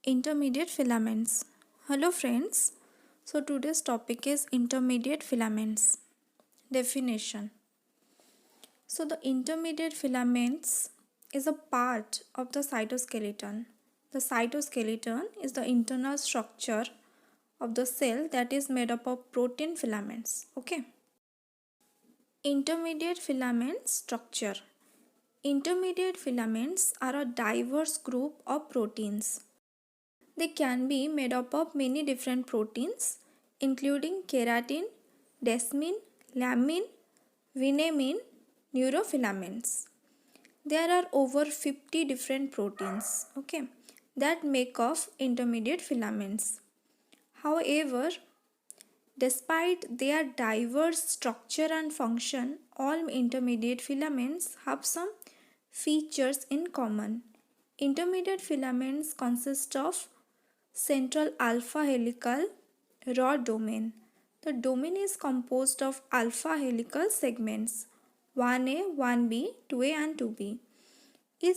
Intermediate filaments. Hello friends. So today's topic is intermediate filaments. Definition. So the intermediate filaments is a part of the cytoskeleton. The cytoskeleton is the internal structure of the cell that is made up of protein filaments. Okay. Intermediate filament structure. Intermediate filaments are a diverse group of proteins. They can be made up of many different proteins including keratin, desmin, lamin, vinamin, neurofilaments. There are over 50 different proteins, that make up intermediate filaments. However, despite their diverse structure and function, all intermediate filaments have some features in common. Intermediate filaments consist of central alpha helical rod domain. The domain is composed of alpha helical segments 1A, 1B, 2A and 2B. Each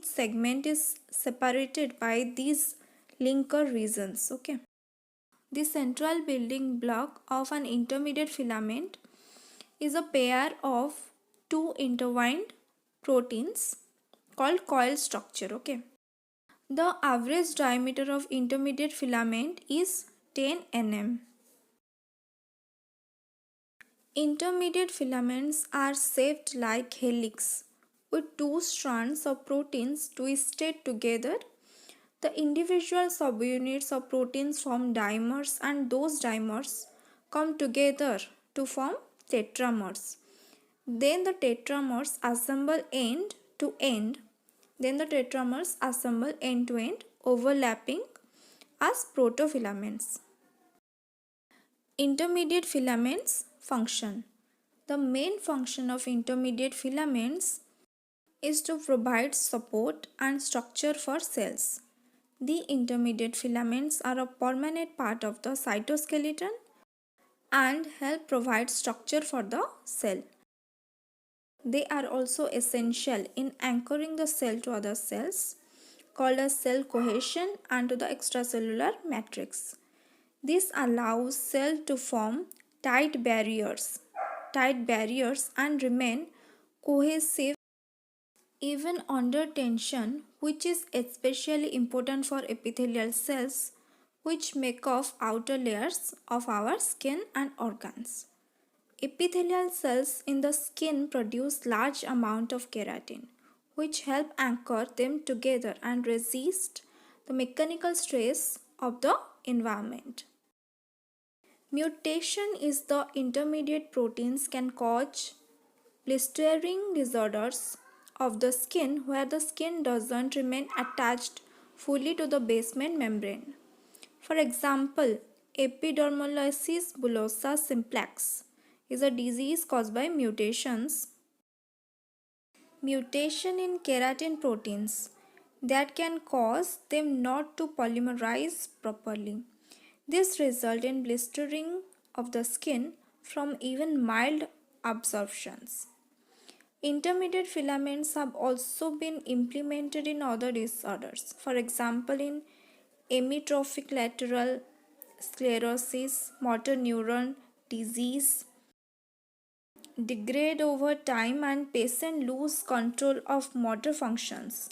segment is separated by these linker regions. The central building block of an intermediate filament is a pair of two intertwined proteins called coil structure. The average diameter of intermediate filament is 10 nm. Intermediate filaments are shaped like helix with two strands of proteins twisted together. The individual subunits of proteins form dimers and those dimers come together to form tetramers. Then the tetramers assemble end to end. Overlapping as protofilaments. Intermediate filaments function. The main function of intermediate filaments is to provide support and structure for cells. The intermediate filaments are a permanent part of the cytoskeleton and help provide structure for the cell. They are also essential in anchoring the cell to other cells, called as cell cohesion, and to the extracellular matrix. This allows cells to form tight barriers and remain cohesive even under tension, which is especially important for epithelial cells, which make up outer layers of our skin and organs. Epithelial cells in the skin produce large amount of keratin, which help anchor them together and resist the mechanical stress of the environment. Mutation is the intermediate proteins can cause blistering disorders of the skin where the skin doesn't remain attached fully to the basement membrane. For example, epidermolysis bullosa simplex is a disease caused by mutation in keratin proteins that can cause them not to polymerize properly. This results in blistering of the skin from even mild absorptions. Intermediate filaments have also been implemented in other disorders. For example, in amyotrophic lateral sclerosis, motor neuron disease, degrade over time and patient lose control of motor functions.